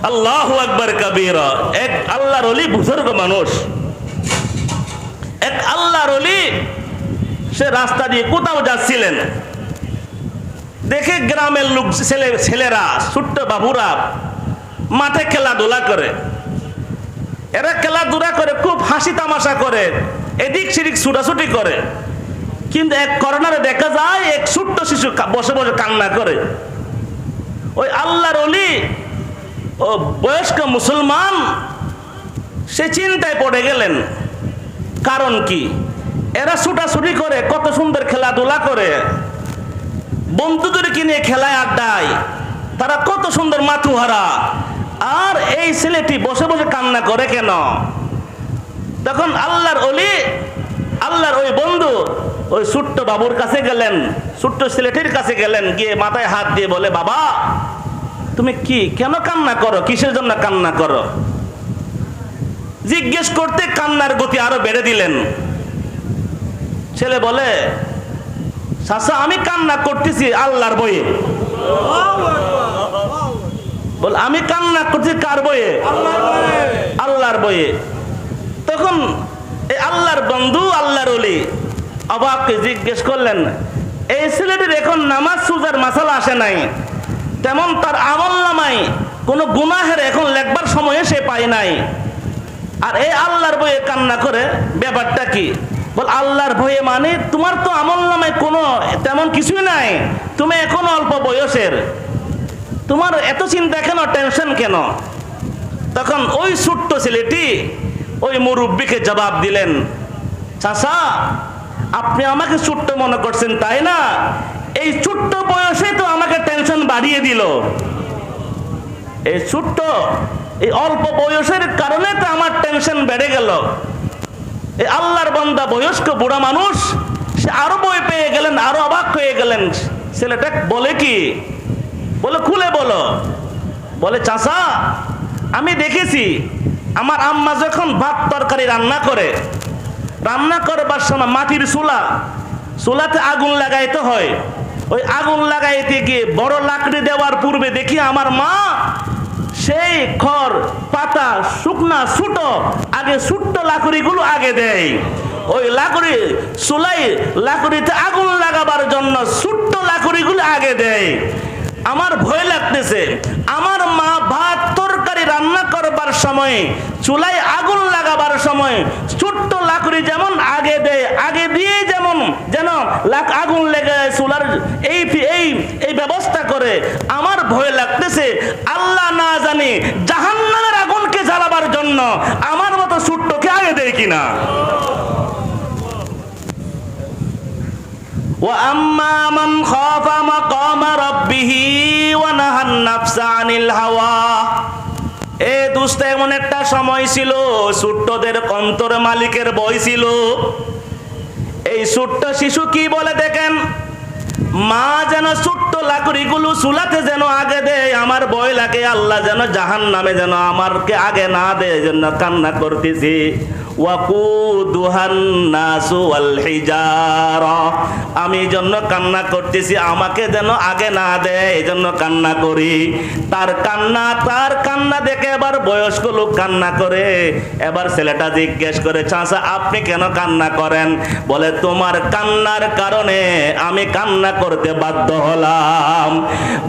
আল্লাহু আকবার কাবীরা। এক আল্লাহর ওলি, বুজুর্গ মানুষ, এক আল্লাহর ওলি, সে রাস্তা দিয়ে কোথাও যাচ্ছিলেন, দেখে গ্রামের লোক, ছেলেরা, ছোট্ট বাবুরা মাঠে খেলাধুলা করে। এরা খেলাধুলা করে, খুব হাসি তামাশা করে, এদিক সেদিক ছুটাছুটি করে। কিন্তু এক কর্নারে দেখা যায় এক ছোট্ট শিশু বসে বসে কান্না করে। ওই আল্লাহর ওলি, ও বয়স্ক মুসলমান, সে চিন্তায় পড়ে গেলেন, কারণ কি? এরা ছুটাছুটি করে, কত সুন্দর খেলাধুলা করে, বন্ধুদেরকে নিয়ে খেলায় আড্ডায়, তারা কত সুন্দর মাথুহারা, আর এই ছেলেটি বসে বসে কান্না করে কেন? তখন আল্লাহর ওলি, আল্লাহর ওই বন্ধু ওই ছোট্ট বাবুর কাছে গেলেন, ছোট্ট ছেলেটির কাছে গেলেন, গিয়ে মাথায় হাত দিয়ে বলে, বাবা তুমি কি কেন কান্না করো, কিসের জন্য কান্না করো? জিজ্ঞেস করতে কান্নার গতি আরো বেড়ে দিলেন। ছেলে বলে, চাচা আমি কান্না করতেছি আল্লাহর বয়ে। বল, আমি কান্না করছি কার বয়ে? আল্লাহর বয়ে। তখন এই আল্লাহর বন্ধু, আল্লাহর ওলি অবাককে জিজ্ঞেস করলেন, এই ছেলেটির এখন নামাজ সুজার মাসালা আসে নাই, তেমন তার আমল নামায় কোনো গুনাহের এখন লেখবার সময়ে সে পায় নাই, আর এই আল্লাহর বয়ে কান্না করে, ব্যাপারটা কি? বল, আল্লাহর ভয়ে মানে তোমার তো আমল নামায় কোনো তেমন কিছুই নাই, তুমি এখন অল্প বয়সের, তোমার এত চিন্তা কেন, টেনশন কেন? তখন ওই ছোট্ট ছেলেটি ওই মুরব্বিকে জবাব দিলেন, চাচা আপনি আমাকে ছোট্ট মনে করছেন তাই না? এই ছোট্ট বয়সে তো আমাকে টেনশন বাড়িয়ে দিল, এই ছোট্ট, এই অল্প বয়সের কারণে তো আমার টেনশন বেড়ে গেল। এই আল্লাহর বান্দা বয়স্ক বুড়া মানুষ, সে আরো ভয় পেয়ে গেলেন, আরো অবাক হয়ে গেলেন। ছেলেটা বলে কি? বলে, খুলে বলো। বলে, চাচা আমি দেখেছি আমার আম্মা যখন ভাত তরকারি রান্না করে, রান্না করবার সময় মাটির চুলাতে আগুন লাগাইতে হয়। ওই আগুন লাগাইতে গিয়ে বড় লাকড়ি দেওয়ার পূর্বে দেখি আমার মা সেই খড় পাতা শুকনা ছোটো আগে ছোট্ট লাকড়িগুলো আগে দেয়। ওই লাকড়ি চুলাই লাকড়িতে আগুন লাগাবার জন্য ছোট্ট লাকড়িগুলো আগে দেয়। আমার ভয় লাগতেছে, আমার মা ভাত তরকারি রান্না করবার সময়, চুলাই আগুন লাগাবার সময় ছোট্ট লাকড়ি যেমন আগে দেয়, আগে দিয়ে যেমন যেন আগুন লেগে চুলার এই এই এই ব্যবস্থা করে। আমার ভয় লাগতেছে আল্লাহ না জানি জাহান্নামের আগুনকে জ্বালাবার জন্য আমার মতো ছোট্টকে আগে দেয় কিনা। وَأَمَّا مَنْ خَافَ مَقَامَ رَبِّهِ وَنَهَى النَّفْسَ عَنِ الْهَوَى। এ দুষ্ট, এমন একটা সময় ছিল ছোট্টদের অন্তরে মালিকের ভয় ছিল। এই ছোট্ট শিশু কি বলে দেখেন, মা যেন ছোট্ট লাকড়িগুলো চুলাতে যেন আগে দেয়, আমার ভয় লাগে আল্লাহ যেন জাহান্নামে যেন আমারকে আগে না দেয়, জন্য কান্না করতেছি। আমি জন্য কান্না করতেছি, আমাকে যেন আগে না দেয়, এই জন্য কান্না করি। তার কান্না দেখে এবার বয়স্ক লোক কান্না করে। এবার ছেলেটা জিজ্ঞেস করে, চাচা আপনি কেন কান্না করেন? বলে, তোমার কান্নার কারণে আমি কান্না করতে বাধ্য হলাম।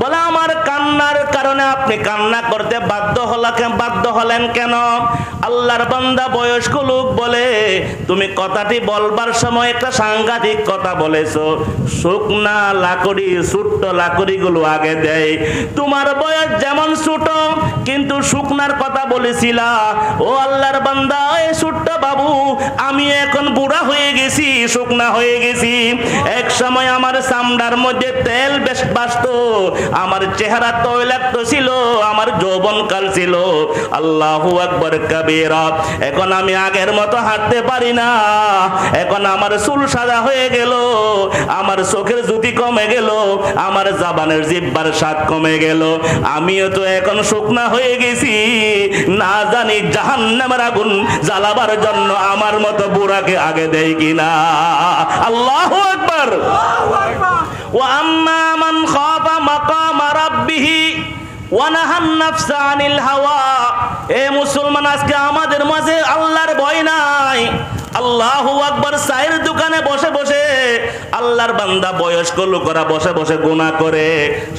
বলে, আমার কান্নার কারণে আপনি কান্না করতে বাধ্য হলেন কেন? আল্লাহর বান্দা বয়স্ক লোক বলে, তুমি কথাটি বলবার সময় একটা সাংঘাতিক কথা বলেছো, শুকনা লাকড়ি ছোট্ট লাকড়িগুলো আগে দেয়। তোমার বয়স যেমন ছোট কিন্তু শুকনার কথা বলেছিলা। ও আল্লাহর বান্দা, এই ছোট্ট বাবু, আমি এখন বুড়া হয়ে গেছি, শুকনা হয়ে গেছি। এক সময় আমার চামড়ার মধ্যে তেল বেশ বাসতো, আমার চেহারা তৈলাক্ত ছিল, আমার যৌবনকাল ছিল। আল্লাহু আকবার কাবীরা। এখন আমি আগের মতো হাঁটতে পারি না, এখন আমার চুল সাদা হয়ে গেল, আমার চোখের জ্যোতি কমে গেল, আমার জাবানের জিহ্বার স্বাদ কমে গেল, আমিও তো এখন শুকনা হয়ে গেছি। না জানি জাহান্নামের আগুন জ্বালাবার জন্য আমার মতো বুড়াকে আগে দেয় কিনা। আল্লাহু আকবার। ওয়া আম্মা মান খাফা মাকাম রাব্বিহি ওয়া নাহান নাফসা আনিল হাওয়া। এ মুসলমান, আজকে আমাদের মাঝে আল্লাহর ভয় নাই। আল্লাহু আকবার। চায়ের দোকানে বসে বসে আল্লাহর বান্দা বয়স্ক লোকেরা বসে বসে গুনাহ করে।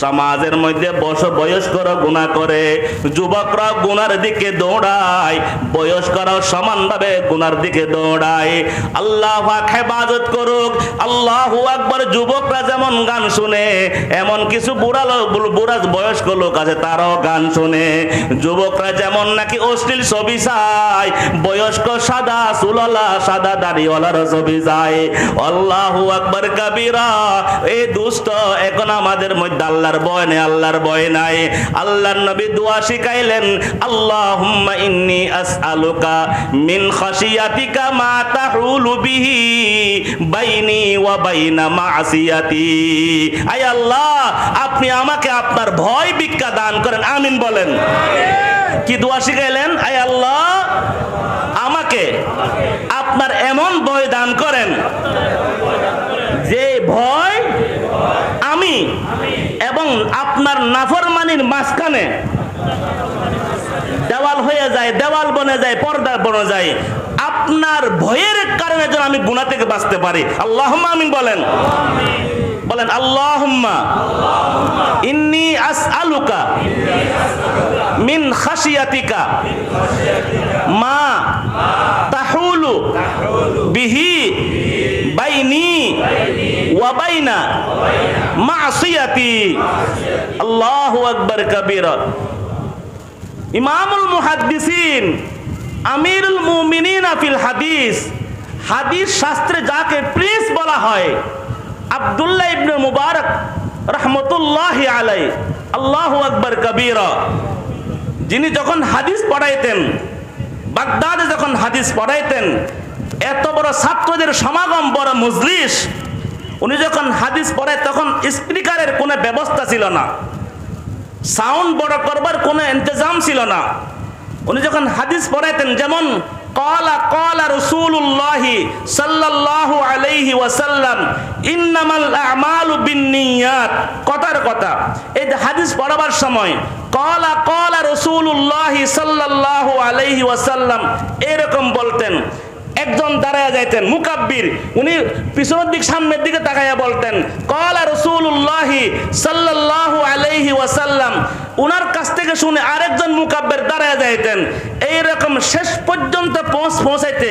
সমাজের মধ্যে বয়স্করা গুনাহ করে, যুবকরা গুনার দিকে দৌড়ায়, বয়স্করাও সমানভাবে গুনার দিকে দৌড়ায়। আল্লাহ পাক হেফাজত করুক। আল্লাহু আকবার। যুবকরা যেমন গান শুনে, এমন কিছু বুড়া বয়স্ক লোক আছে তারাও গান শুনে। যুবকরা যেমন নাকি অশ্লীল ছবি চায়, বয়স্ক সাদা চুলওয়ালা সাদা দাড়িওয়ালার ছবি যায়। আল্লাহু আকবার কাবীরা। এই দুষ্ট, এখন আমাদের মধ্যে আল্লাহর ভয় নেই, আল্লাহর ভয় নাই। আল্লাহর নবী দোয়া শিখাইলেন, আল্লাহুম্মা ইন্নী আসআলুকা মিন খাশিয়াতিকা মা তাহুলু বিহি বাইনি ওয়া বাইনা মাসিয়াতি। আয় আল্লাহ, আপনি আমাকে আপনার ভয় ভিক্ষা দান করেন। আমিন বলেন। কি দোয়া শিখাইলেন? আয় আল্লাহ, আমাকে আপনার এমন ভয় দান করেন যে ভয় আমি এবং আপনার নাফরমানির মাঝখানে দেওয়াল হয়ে যায়, দেওয়াল বনে যায়, পর্দা বনে যায়। আপনার ভয়ের কারণে যেন আমি গুনাহ থেকে বাঁচতে পারি। আল্লাহুম্মা আমিন বলেন। বলেন আল্লাহুম্মা ইন্নী আসআলুকা মিন খাশিয়াতিকা মা তাহুলু বিহি বাইনি ওয়া বাইনা মাসিয়াতি। আল্লাহু আকবার কাবীরা। ইমামুল মুহাদ্দিসিন, আমিরুল মুমিনিন ফিল হাদিস, হাদিস শাস্ত্রে যাকে প্রিন্স বলা হয়, আব্দুল্লাহ ইবনে মুবারক রাহমাতুল্লাহি আলাইহি, আল্লাহু আকবার কাবীরা, যিনি যখন হাদিস পড়াইতেন, বাগদাদে যখন হাদিস পড়াইতেন, এত বড় ছাত্রদের সমাগম, বড় মজলিস, উনি যখন হাদিস পড়ায় তখন স্পিকারের কোনো ব্যবস্থা ছিল না, সাউন্ড বড় করবার কোনো ইন্তজাম ছিল না। উনি যখন হাদিস পড়াইতেন, যেমন ক্বালা রাসূলুল্লাহি সাল্লাল্লাহু আলাইহি ওয়াসাল্লাম ইন্নামাল আ'মালু বিন্নিয়াত, কথার কথা। এই হাদিস পড়াবার সময় ক্বালা রাসূলুল্লাহি সাল্লাল্লাহু আলাইহি ওয়াসাল্লাম এরকম বলতেন। একজন দাঁড়ায়া যাইতেন মুকাব্বির, উনি পিছনের দিক সামনের দিকে তাকাইয়া বলতেন ক্বালা রাসূলুল্লাহি সাল্লাল্লাহু আলাইহি ওয়াসাল্লাম। উনার কাছ থেকে শুনে আরেকজন মুকাব্বির দাঁড়ায়া যাইতেন। এইরকম শেষ পর্যন্ত পৌঁছাইতে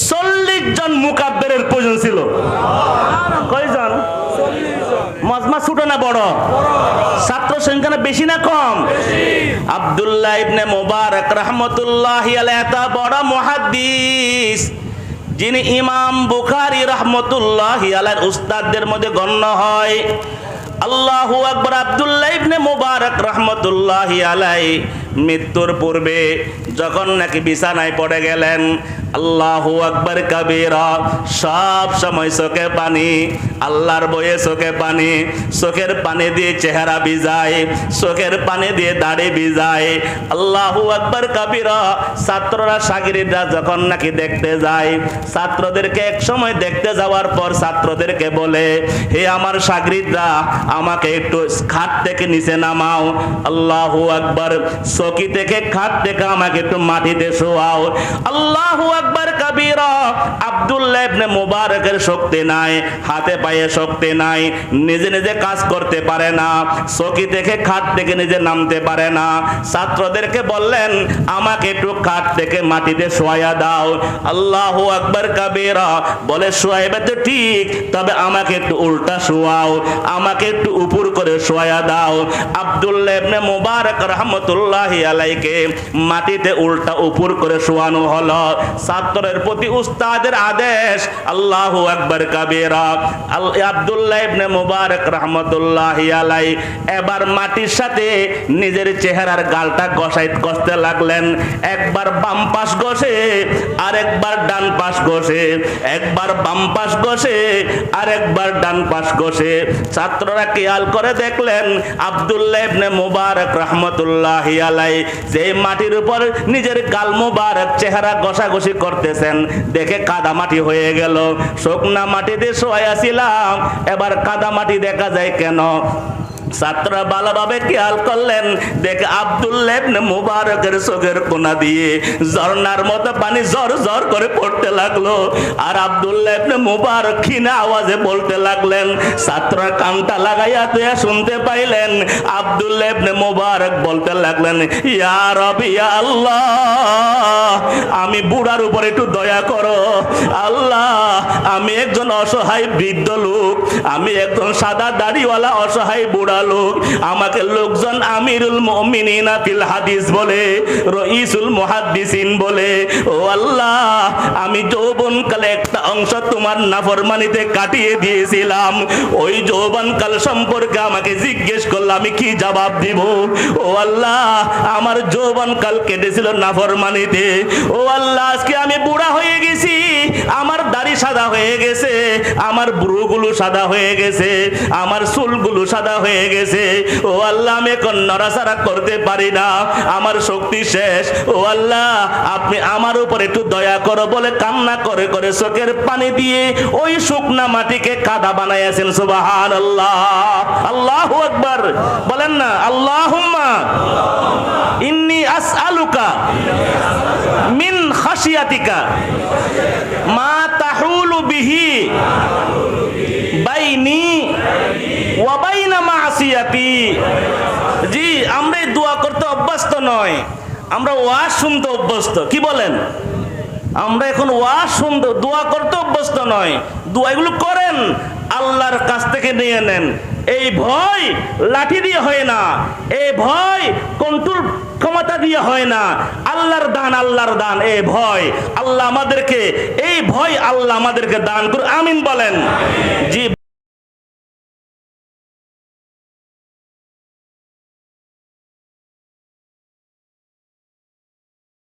40 জন মুকাব্বিরের প্রয়োজন ছিল। কয়জন? মজমা ছোট না বড়? ছাত্র সংখ্যা বেশি না কম? আব্দুল্লাহ ইবনে মুবারক রাহমাতুল্লাহি আলাইহি এত বড় মুহাদ্দিস, যিনি ইমাম বুখারী রাহমাতুল্লাহি আলাইহির উস্তাদদের মধ্যে গণ্য হয়। আল্লাহু আকবার। আব্দুল্লাহ ইবনে মুবারক রাহমাতুল্লাহি আলাইহি মৃত্যুর পূর্বে যখন নাকি বিছানায় পড়ে গেলেন, আল্লাহু আকবার কাবীরা, সব সময় চোখে পানি, আল্লাহর বয়ে চোখে পানি, চোখের পানি দিয়ে চেহারা ভিজায়, চোখের পানি দিয়ে দাড়ি ভিজায়। আল্লাহু আকবার কাবীরা। ছাত্ররা শাগিরিদরা যখন নাকি দেখতে যায়, ছাত্রদেরকে এক সময় দেখতে যাওয়ার পর ছাত্রদেরকে বলে, হে আমার শাগিরিদরা, আমাকে একটু খাট থেকে নিচে নামাও। আল্লাহু আকবার। চকি থেকে খাট থেকে আমাকে একটু মাটিতে শোয়াও। আল্লাহু আকবার কাবীরা। আব্দুল্লাহ ইবনে মুবারকের শক্তি নাই, হাতে পায়ে শক্তি নাই, নিজে নিজে কাজ করতে পারে না, চকি থেকে খাট থেকে নিজে নামতে পারে না। ছাত্রদেরকে বললেন, আমাকে একটু খাট থেকে মাটিতে শোয়া দাও। আল্লাহু আকবার কাবীরা। বলে, শোয়াইবে তো ঠিক, তবে আমাকে একটু উল্টা শোয়াও, আমাকে একটু উপর করে শোয়া দাও। আব্দুল্লাহ ইবনে মুবারক রাহমাতুল্লাহি আলাইহিকে মাটিতে উল্টা উপর করে শোয়ানো হলো। ছাত্রের প্রতি উস্তাদের আদেশ। আল্লাহু আকবার কাবীরা। আব্দুল্লাহ ইবনে মুবারক রাহমাতুল্লাহি আলাইহি এবার মাটির সাথে নিজের চেহারার গালটা ঘষতে লাগলেন। একবার বাম পাশ ঘষে, আরেকবার ডান পাশ ঘষে, একবার বাম পাশ ঘষে, আরেকবার ডান পাশ ঘষে। ছাত্ররা খেয়াল করে দেখলেন আব্দুল্লাহ ইবনে মুবারক রাহমাতুল্লাহি আলাইহি যে মাটির উপর নিজের গাল মুবারক চেহারা ঘষাঘষি করতেছেন, দেখে কাদা মাটি হয়ে গেল। শুকনা মাটিতে শোয়া ছিলাম, এবার কাদা মাটি দেখা যায় কেন? ছাত্ররা ভালোভাবে খেয়াল করলেন, দেখে আব্দুল্লাহ ইবনে মুবারকের চোখের কোনা দিয়ে ঝর্ণার মতো পানি জর জর করে পড়তে লাগলো। আর আব্দুল্লাহ ইবনে মুবারক ক্ষীণ আওয়াজে বলতে লাগলেন। ছাত্ররা কানটা লাগাইয়া তুইয়া শুনতে পাইলেন আব্দুল্লাহ ইবনে মুবারক বলতে লাগলেন, ইয়া রব ইয়া আল্লাহ, আমি বুড়ার উপর একটু দয়া করো আল্লাহ। আমি একজন অসহায় বৃদ্ধ লোক, আমি একজন সাদা দাড়িওয়ালা অসহায় বুড়া লোক। আমাকে লোকজন আমিরুল মুমিনিন ফিল হাদিস বলে, রইসুল মুহাদ্দিসিন বলে। ও আল্লাহ, আমি যৌবনকালে একটা অংশ তোমার নাফরমানিতে কাটিয়ে দিয়েছিলাম। ওই যৌবনকাল সম্পর্কে আমাকে জিজ্ঞেস করলে আমি কি জবাব দিব? ও আল্লাহ, আমার যৌবনকাল কেটেছিল নাফরমানিতে। ও আল্লাহ, আজকে আমি বুড়া হয়ে গেছি, আমার দাড়ি সাদা হয়ে গেছে, আমার ভ্রুগুলো সাদা হয়ে গেছে, আমার চুলগুলো সাদা হয়ে গেছে। ও আল্লাহ, আমি এখন নড়াচড়া করতে পারি না, আমার শক্তি শেষ। ও আল্লাহ, আপনি আমার উপর একটু দয়া করো বলে কান্না করে করে চোখের পানি দিয়ে ওই শুকনা মাটিকে কাদা বানাইয়াছেন। সুবহানাল্লাহ, আল্লাহু আকবার। বলেন না আল্লাহুম্মা ইন্নী আসআলুকা মিন খাশিয়াতিকা মা তাহুলু বিহি বাইনি ওয়া বাইনা মাসিয়াতি। জি, আমরা এই দোয়া করতে অভ্যস্ত নয়, আমরা ওয়াজ শুনতে অভ্যস্ত। কি বলেন? আমরা এখন ওয়াজ শুনতে, দোয়া করতে অভ্যস্ত নয়। দোয়া এগুলো করেন, আল্লাহর কাছ থেকে নিয়ে নেন। এই ভয় লাঠি দিয়ে হয় না, এই ভয় কন্ট্রোল ক্ষমতা দিয়ে হয় না। আল্লাহর দান, আল্লাহর দান। এই ভয় আল্লাহ আমাদেরকে, এই ভয় আল্লাহ আমাদেরকে দান করুন। আমিন বলেন। জি।